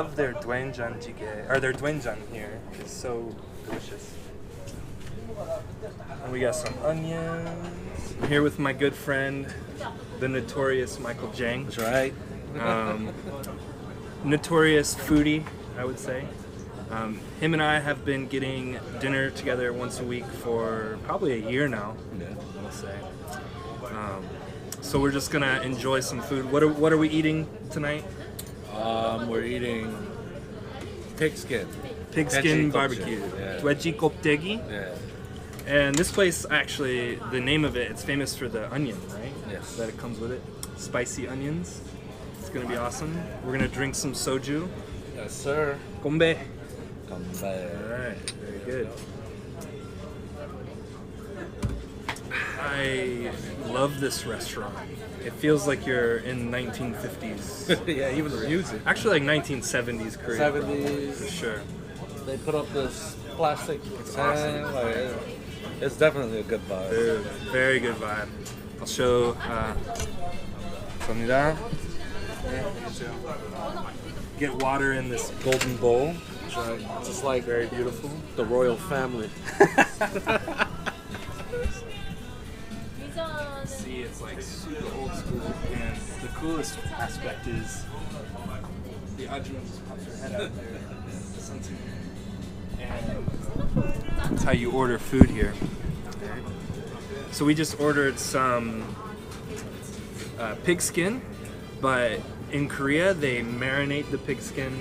love their Dwengjang jjigae, or their Dwengjang here. It's so delicious. And we got some onions. I'm here with my good friend, the notorious Michael Jang. That's right. Notorious foodie, I would say. Him and I have been getting dinner together once a week for probably a year now, I'll say. So we're just gonna enjoy some food. What are we eating tonight? We're eating pig skin. Pig skin barbecue. 돼지껍데기. Yeah. And this place, actually, the name of it, it's famous for the onion, right? Yes. That it comes with it. Spicy onions. It's gonna be awesome. We're gonna drink some soju. Yes, sir. Gombe. Gombe. Alright, very good. I love this restaurant. It feels like you're in 1950s. Yeah, even the music. Actually, like 1970s Korea. 70s. For sure. They put up this plastic tent. awesome. Like, it's definitely a good vibe. Dude, very good vibe. I'll show. 감사합니다. Get water in this golden bowl. Just like Very beautiful. the royal family. See, it's like super old school, and the coolest aspect is the ajun just pops her head out there. Something. And that's how you order food here. So we just ordered some pig skin, but in Korea they marinate the pig skin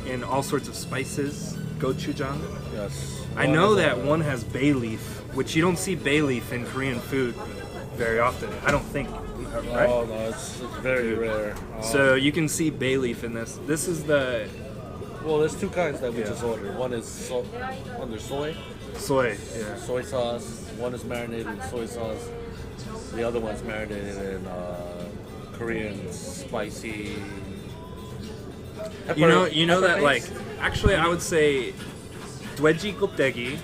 in all sorts of spices, gochujang. Yes. I know that one has bay leaf, which you don't see bay leaf in Korean food very often. I don't think, right? Oh no, it's very rare. So you can see bay leaf in this. This is the Well, there's two kinds that we just ordered. One is under soy soy. Yeah. sauce. One is marinated in soy sauce. The other one's marinated in Korean spicy. Pepper, You know that, like, base? actually I would say 돼지껍데기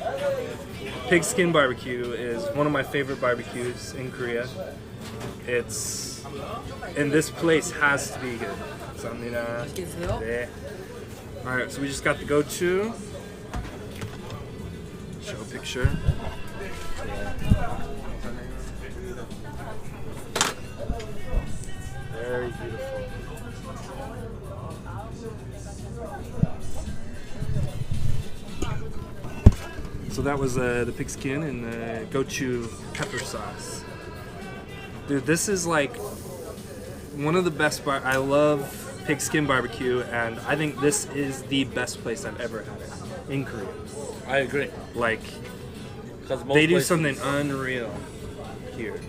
pig skin barbecue is one of my favorite barbecues in Korea. It's, and this place has to be good. 감사합니다. 네. All right, so we just got the go-to. Show a picture. Very beautiful. So that was the pig skin and the gochu pepper sauce. Dude, this is like one of the best I love pig skin barbecue, and I think this is the best place I've ever had it in Korea. I agree. Like, 'Cause most they do places- something unreal here.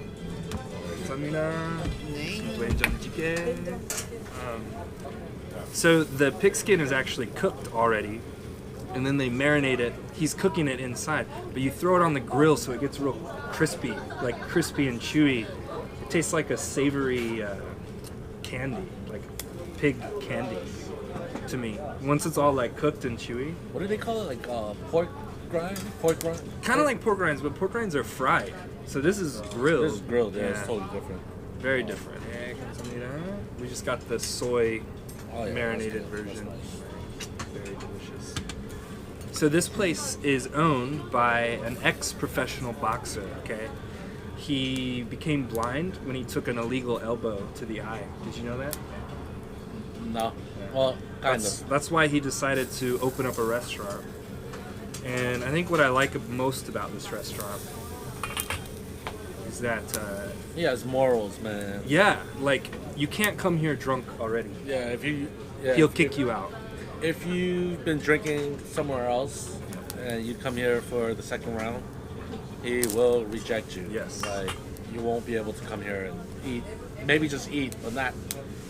So the pig skin is actually cooked already, and then they marinate it. He's cooking it inside, but you throw it on the grill so it gets real crispy, like crispy and chewy. It tastes like a savory candy, like pig candy to me. Once it's all like cooked and chewy. What do they call it? Like pork grind? Pork grind? Kind of like pork rinds, but pork rinds are fried. So this is grilled. This is grilled, yeah, it's totally different. Very different. We just got the soy marinated that's version. nice. Very delicious. So this place is owned by an ex-professional boxer, okay? He became blind when he took an illegal elbow to the eye. Did you know that? No. Well, kind of. That's why he decided to open up a restaurant. And I think what I like most about this restaurant is that, He has morals, man. yeah, like, you can't come here drunk already. Yeah, if you... Yeah, He'll kick you out. If you've been drinking somewhere else and you come here for the second round, he will reject you. Yes. Like, you won't be able to come here and eat. Maybe just eat, but not...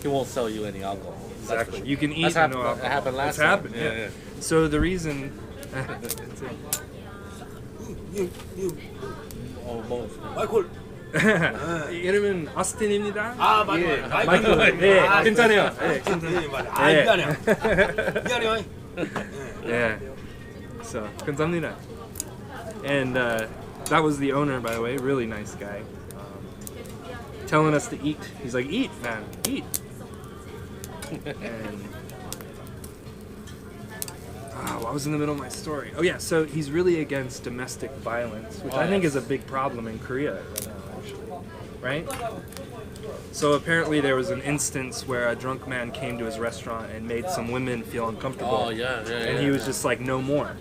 He won't sell you any alcohol. That's for Exactly. sure. You can eat That's and happened, no alcohol. It happened last It's time. happened, yeah. So the reason... Almost. 마이콜. 이름은 어스틴입니다. 아, 맞아요. 예, 맞아요. 마이클. 맞아요. 네, 아, 괜찮아요. 네, 괜찮아요. 네, 맞아요. 아, 네. 미안해요. 미안해요. Yeah. So, 감사합니다. And that was the owner, by the way. Really nice guy. Telling us to eat. He's like, eat, man, eat. And I was in the middle of my story. Oh yeah, so he's really against domestic violence, which I think is a big problem in Korea right now, actually. Right? So apparently there was an instance where a drunk man came to his restaurant and made some women feel uncomfortable. Oh yeah. And he was just like, no more.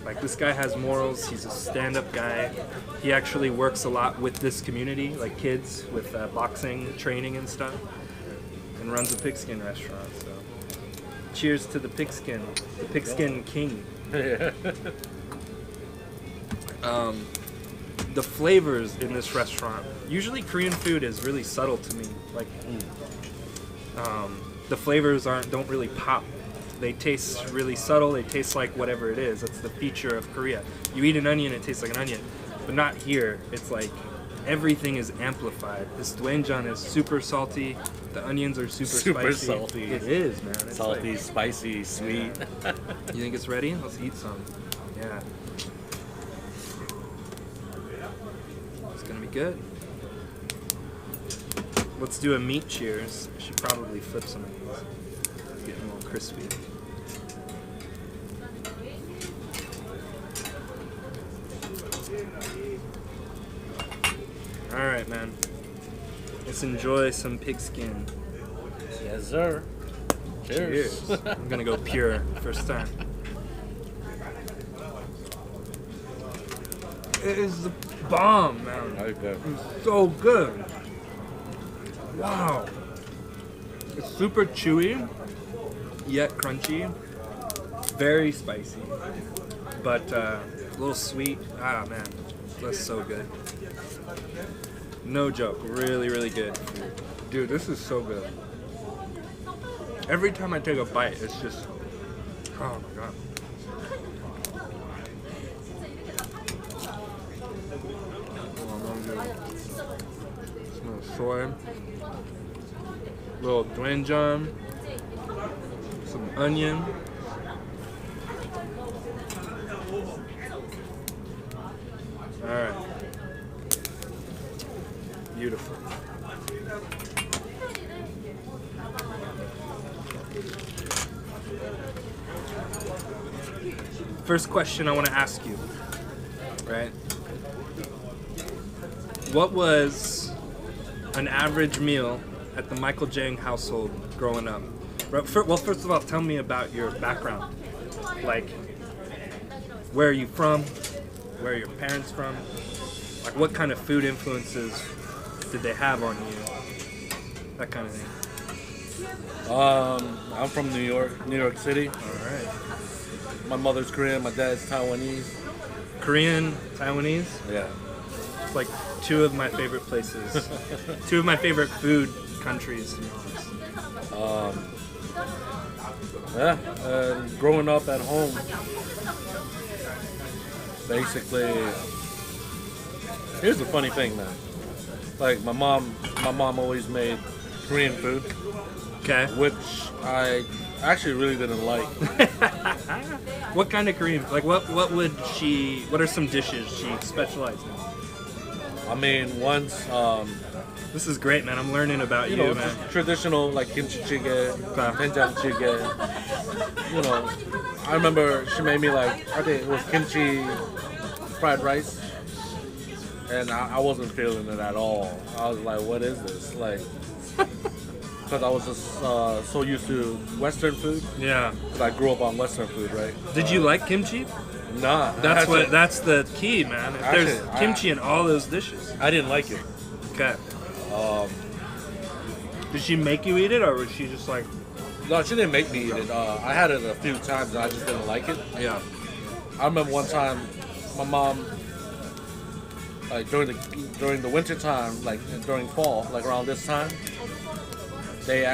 Like, this guy has morals. He's a stand-up guy. He actually works a lot with this community, like kids, with boxing training and stuff, and runs a pigskin restaurant. So, cheers to the pigskin king. The flavors in this restaurant. Usually, Korean food is really subtle to me. Like, the flavors don't really pop. They taste really subtle. They taste like whatever it is. That's the feature of Korea. You eat an onion, it tastes like an onion. But not here. It's like everything is amplified. This Dwengjang is super salty. The onions are super spicy. Salty. It is, man. It's salty, like, spicy, sweet. Yeah. You think it's ready? Let's eat some. Yeah. It's gonna be good. Let's do a meat cheers. I should probably flip some of these. It's getting a little crispy. Alright, man. Let's enjoy some pigskin. Yes, sir. Cheers. Cheers. I'm gonna go pure first time. It is the bomb, man. Okay. It's so good. Wow. It's super chewy, yet crunchy. Very spicy, but a little sweet. Ah, man. That's so good. No joke. Really, really good. Dude, this is so good. Every time I take a bite, it's just... Oh, my God. Some soy, little Dwengjang, some onion. All right, beautiful. First question I want to ask you, right? What was an average meal at the Michael Jang household growing up? Well, first of all, tell me about your background. Like, where are you from? Where are your parents from? Like, what kind of food influences did they have on you? That kind of thing. I'm from New York City. All right. My mother's Korean, my dad's Taiwanese. Korean, Taiwanese? Yeah. It's like two of my favorite places. Two of my favorite food countries, to be honest. Growing up at home, basically, here's the funny thing, man. Like, my mom always made Korean food. Okay. Which I actually really didn't like. What kind of Korean? Like, what are some dishes she specialized in? I mean, once, This is great, man. I'm learning about you, man. just traditional, like, kimchi jjigae, doenjang jjigae. You know, I remember she made me, like, I think it was kimchi fried rice. And I wasn't feeling it at all. I was like, what is this? Like, because I was just so used to Western food. Yeah. Because I grew up on Western food, right? Did you like kimchi? Nah. That's the key, man. There's kimchi in all those dishes. I didn't like it. Okay. Did she make you eat it, or was she just like... No, she didn't make me eat it. I had it a few times and I just didn't like it. Yeah. I remember one time, my mom, like during the winter time, like during fall, like around this time, they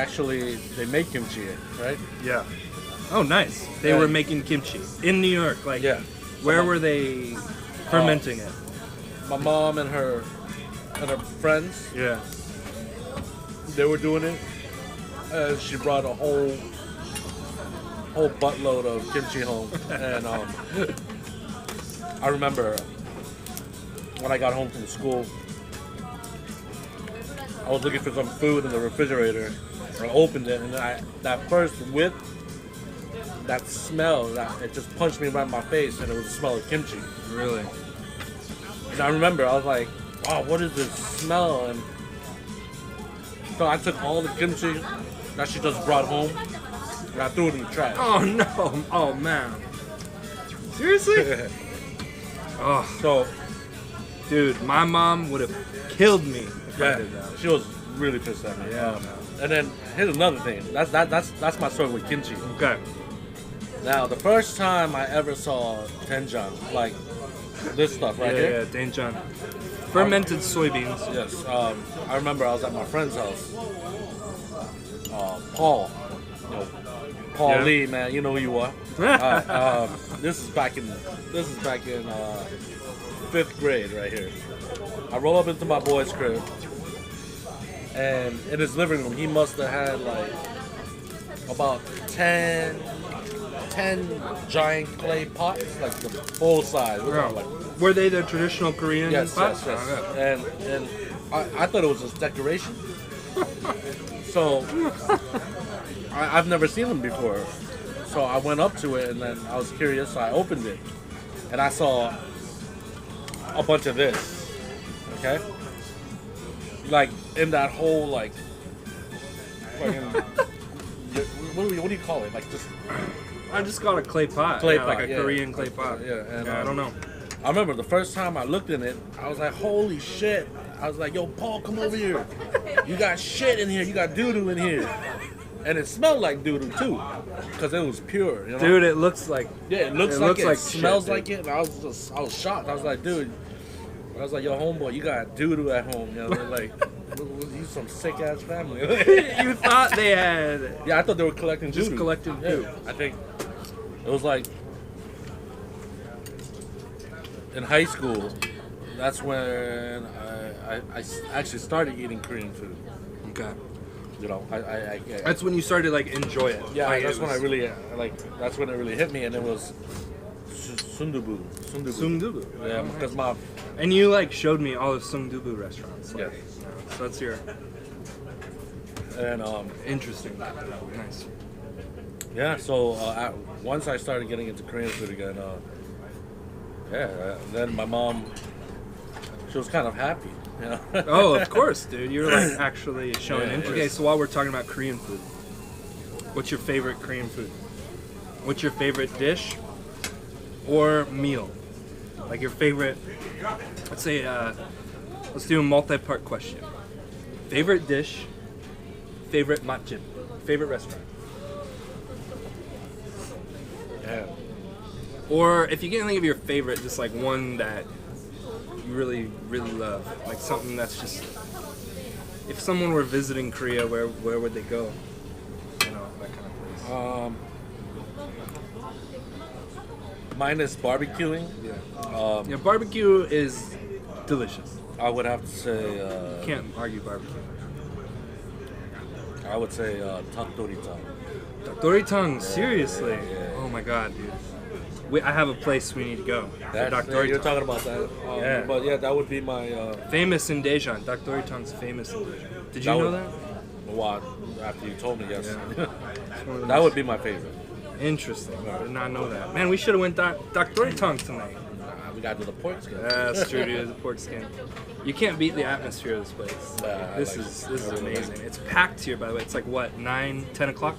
make kimchi, right? Yeah. Oh, nice. They were making kimchi in New York. Like, Yeah. Where were they fermenting it? My mom and her friends, Yeah. they were doing it. She brought a whole buttload of kimchi home, and I remember when I got home from school, I was looking for some food in the refrigerator. I opened it, and that first whiff that smell, that it just punched me right in my face, and it was the smell of kimchi. Really? And I remember I was like, "Wow, what is this smell?" And so I took all the kimchi that she just brought home, and I threw it in the trash. Oh no! Oh man! Seriously? Oh, So dude, my mom would have killed me if I did that. she was really pissed at me. Yeah, man. And then here's another thing. That's my story with kimchi. Okay. Now, the first time I ever saw Dwengjang, like this stuff right here. Yeah, Doenjang. Fermented soybeans. Yes. I remember I was at my friend's house. Paul. You know, Paul Yeah. Lee, man. You know who you are. This is back in 5th grade right here. I roll up into my boy's crib, and in his living room, he must have had like about 10 giant clay pots, like the full size. Like, Were they the traditional Korean yes, pots? yes, yes. Oh, yeah. And I thought it was just decoration. So I've never seen them before. So I went up to it, and then I was curious, so I opened it, and I saw a bunch of this. Okay, like in that whole like, fucking, what do you call it? Like just I just got a clay pot. Clay Like pot, a yeah. Korean clay pot. Yeah, and, I don't know. I remember the first time I looked in it, I was like, holy shit. I was like, yo, Paul, come over here. You got shit in here. You got doo-doo in here. And it smelled like doo-doo, too. Because it was pure, you know? Dude, it looks like... Yeah, it looks it like looks it. like Smells shit, like it. And I was shocked. I was like, dude. I was like, yo, homeboy, you got doo-doo at home. You know, they're like, you some sick-ass family. You thought they had... Yeah, I thought they were collecting Just doo-doo. collecting Yeah, doo. I think it was like... in high school, that's when I actually started eating Korean food. Okay. You know, I That's when you started to, like, enjoy it. yeah, Like, that's it when I was- really that's when it really hit me, and it was sundubu. Sungdubu. Yeah, because my And you, like, showed me all the Sungdubu restaurants. Like, yeah, so that's your... and Interesting. Nice. yeah. So once I started getting into Korean food again, then my mom, she was kind of happy. You know? Oh, of course, dude. You're, like, actually showing Yeah, interest. it Okay, is. so while we're talking about Korean food, what's your favorite Korean food? What's your favorite dish or meal? Like your favorite, let's say, let's do a multi-part question. Favorite dish, favorite matjip, favorite restaurant. Yeah. Or if you can't think of your favorite, just like one that you really, really love. Like something that's just, if someone were visiting Korea, where would they go? You know, that kind of place. Minus barbecuing, Yeah, barbecue is delicious. I would have to say. Can't argue barbecue. I would say takdoritan. Dakdoritang, seriously? yeah. Oh my god, dude. I have a place we need to go. That's, you're talking about that. Yeah. But yeah, that would be my. Famous in Daejeon. Dakdoritang's famous in Daejeon. Did you know that? Well, after you told me, yes. Yeah. It's one of That those- would be my favorite. Interesting. I did not know that. Man, we should have went Dakdoritang tonight. We got to the pork skin. That's true, dude. The pork skin. You can't beat the atmosphere of this place. I This like is it. this I is really like amazing. It's packed here, by the way. It's like what, 9, 10 o'clock,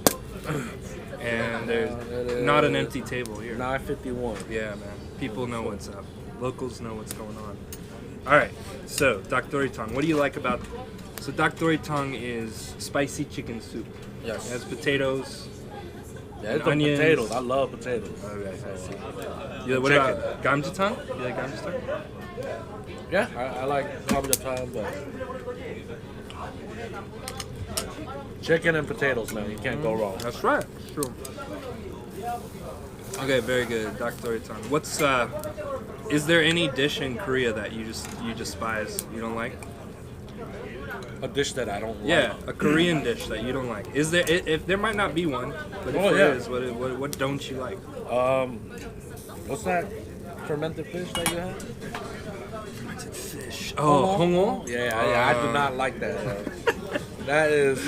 and there's it not an is empty table here. 9:51. Yeah, man. People know what's up. Locals know what's going on. All right. So dakdoritang. What do you like about? So dakdoritang is spicy chicken soup. Yes. It has potatoes. Yeah, it's the onions. potatoes. I love potatoes. Okay, I see. So, Yeah, what chicken. about gamjatang? You like gamjatang? Yeah, I like gamjatang, but chicken and potatoes, man. You can't go wrong. That's right. True. Okay, very good. Dakdoritang. What's is there any dish in Korea that you despise, you don't like? A dish that I don't Yeah, like. a Korean dish that you don't like. Is there? If there might not be one, but if Oh, there yeah. is, what don't you like? What's that fermented fish that you have? Fermented fish. Oh, hongo. Yeah, I do not like that. That is,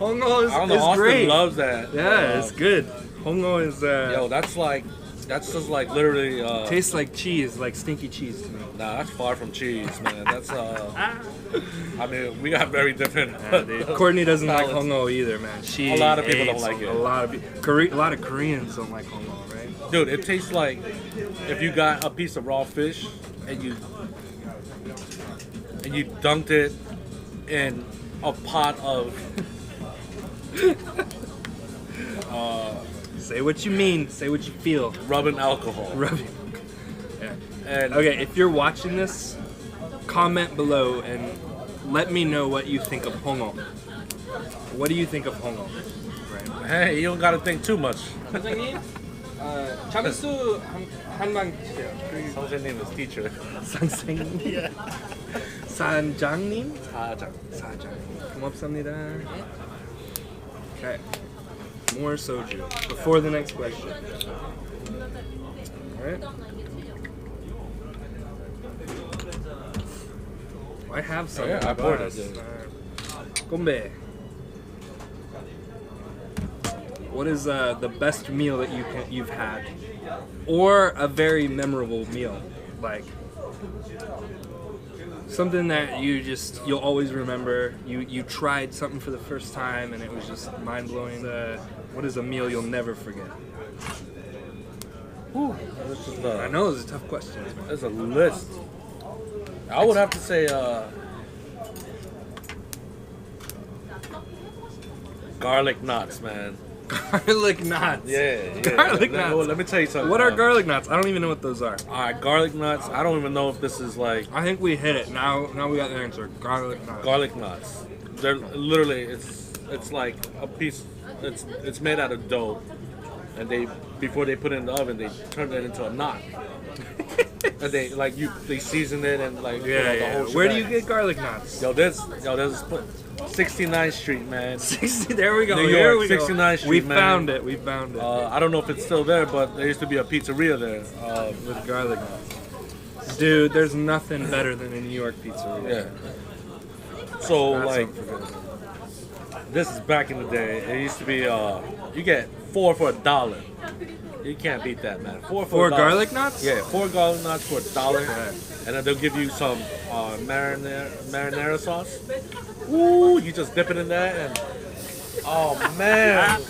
Hongo I don't know. is Austin great. loves that. Yeah, it's good. Hongo is Yo, that's just like literally. tastes like cheese, like stinky cheese to me. Nah, that's far from cheese, man. That's I mean, we got very different. Yeah, dude. Courtney doesn't like palates. hongo either, man. She A lot of people hates don't like it. A lot of Koreans don't like hongo, right? Dude, it tastes like if you got a piece of raw fish and you dunked it in a pot of Say what you mean. Say what you feel. rubbing alcohol. Rubbing. Yeah. And Okay, if you're watching this, comment below and let me know what you think of hongo. What do you think of hongo? Right. hey, you don't gotta think too much. 선생님, 잠수 한방 주세요. 선생님 is teacher. 선생님. 산장님? 사장. 사장. 고맙습니다. Okay. More soju. Before the next question. Alright. I have some. Yeah, in I the poured glass. it. Gombe. What is the best meal that you've had, or a very memorable meal, like something that you'll always remember? You tried something for the first time and it was just mind blowing. What is a meal you'll never forget? This is I know it's a tough question. There's a list. I would have to say garlic knots, man. Garlic knots. Yeah. Garlic knots. Let me tell you something. What are garlic knots? I don't even know what those are. Alright, garlic nuts. I don't even know if this is like I think we hit it. Now we got the answer. Garlic knots. garlic nuts. They're literally it's like a piece. It's made out of dough, and before they put it in the oven, they turn it into a knot. And they season it and like the whole Where do you shebang. get garlic knots? Yo, there's 69th Street, man. 60. There we go. New Here York, we go. 69th Street, We man. found it. We found it. I don't know if it's still there, but there used to be a pizzeria there. With garlic knots. Dude, there's nothing better than a New York pizzeria. Yeah. So That's like, unforgettable. this is back in the day. It used to be you get 4 for $1. You can't beat that, man. 4 for For $1. garlic knots? Yeah, 4 garlic knots for $1, Yeah. and then they'll give you some marinara sauce. Ooh, you just dip it in that, and oh man,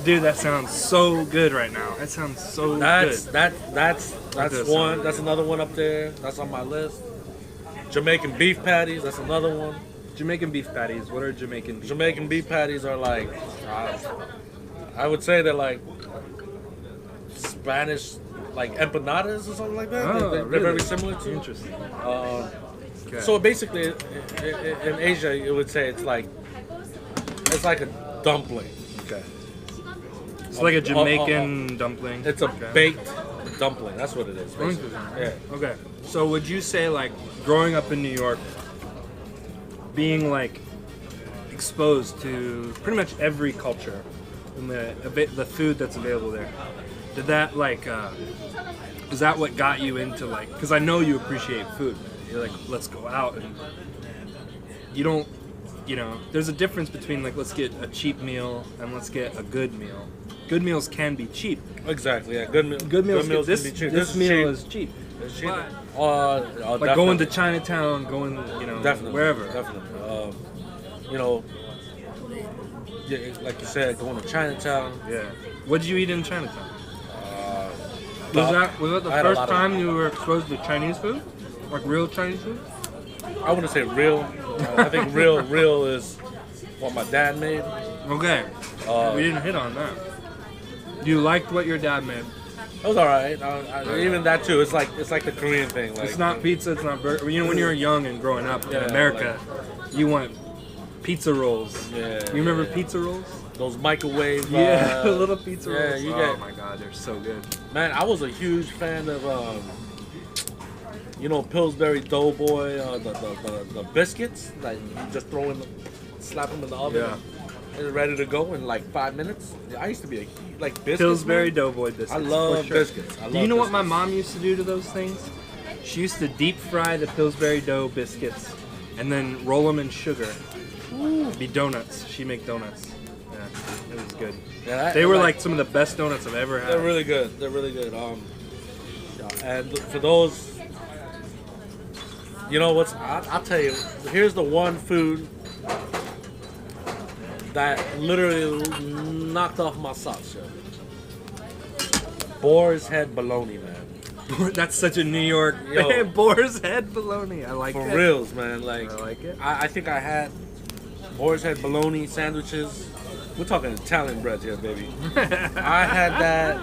Dude, that sounds so good right now. That sounds so that's good. that's does one. sound That's another one up there. That's on my list. Jamaican beef patties. That's another one. Jamaican beef patties. What are Jamaican beef? Jamaican beef patties are like, I would say they're like Spanish, like empanadas or something like that. Oh, They're really? very similar to. Interesting. Okay. So basically, in Asia, you would say it's like a dumpling. Okay. It's like a Jamaican dumpling. It's a Okay. baked dumpling. That's what it is. Basically. Interesting. Yeah. Okay. So would you say, like, growing up in New York, being like exposed to pretty much every culture and the food that's available there, did that like is that what got you into, like, because I know you appreciate food. You're like, let's go out, and you don't, there's a difference between like, let's get a cheap meal and let's get a good meal. Good meals can be cheap. Exactly. Yeah. Good meals. This, can be cheap. this meal is cheap. It's cheap. But, like going to Chinatown, definitely, wherever. Definitely. Yeah, like you said, going to Chinatown. Yeah. What did you eat in Chinatown? Duck. Was that the I had a first lot of- time you were exposed to Chinese food? Like real Chinese food? I wouldn't say real. I think real is what my dad made. Okay. We didn't hit on that. You liked what your dad made. It was alright. Even that too. It's like the Korean thing. Like, It's not pizza, it's not burger. When you're young and growing up in Yeah, America, you want pizza rolls. Yeah. You remember pizza rolls? those microwave. Yeah, little pizza yeah, rolls. you Oh get- my god, they're so good. Man, I was a huge fan of Pillsbury Doughboy, the biscuits. Like you just throw in, slap them in the oven, Yeah. and it's ready to go in like 5 minutes. I used to be like biscuits. Pillsbury man. Doughboy biscuits. I love for sure. biscuits. Do you know what my mom used to do to those things? She used to deep fry the Pillsbury dough biscuits and then roll them in sugar. It'd be donuts. She'd make donuts. Yeah. man. It was good. Yeah, They were like some of the best donuts I've ever had. They're really good. They're really good. And for those, you know what's? I'll tell you. Here's the one food that literally knocked off my socks. Yo. Boar's Head bologna, man. That's such a New York Yo. Boar's Head bologna. I like it. For reals, man. Like, I like it. I think I had Boar's Head bologna sandwiches. We're talking Italian bread here, baby. I had that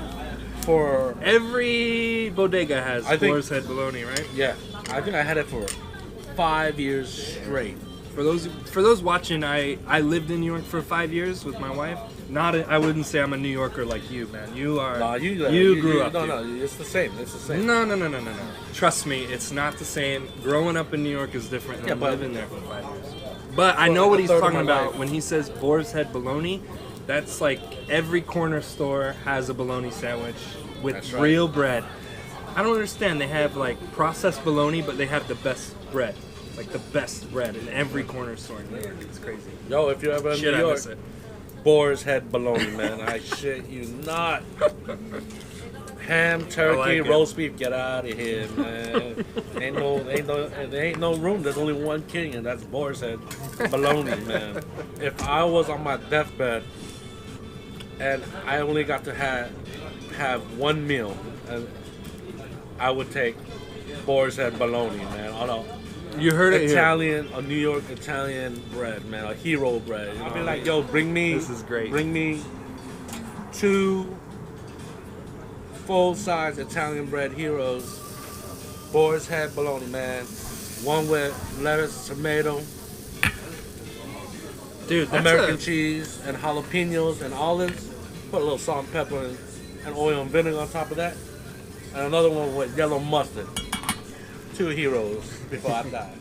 for Every bodega has I think- Boar's Head bologna, right? yeah. I think I had it for 5 years straight. For those watching, I lived in New York for 5 years with my wife. I wouldn't say I'm a New Yorker like you, man. You are. Nah, you grew up. No, here. no, it's the same. It's the same. No. Trust me, it's not the same. Growing up in New York is different than Yeah, but- living there for 5 years. But I know For what a he's third of talking my about life. when he says Boar's Head bologna. That's like every corner store has a bologna sandwich with That's right. real bread. I don't understand. They have like processed bologna, but they have the best bread. Like the best bread in every corner store in New York. It's crazy. Yo, if you're ever in Shit, New I York, miss it. Boar's Head bologna, man. I shit you not. Ham, turkey, like it. roast beef, get out of here, man. There ain't no room. There's only one king, and that's Boar's Head bologna, man. If I was on my deathbed and I only got to have one meal, and I would take Boar's Head bologna, man. Although You heard it here. Italian, a New York Italian bread, man, a hero bread. I'll be like, yo, bring me. This is great. Bring me 2 full-size Italian bread heroes. Boar's Head bologna, man. One with lettuce, tomato, Dude, that's American cheese, and jalapenos and olives. Put a little salt and pepper and oil and vinegar on top of that. And another one with yellow mustard. 2 heroes before I die.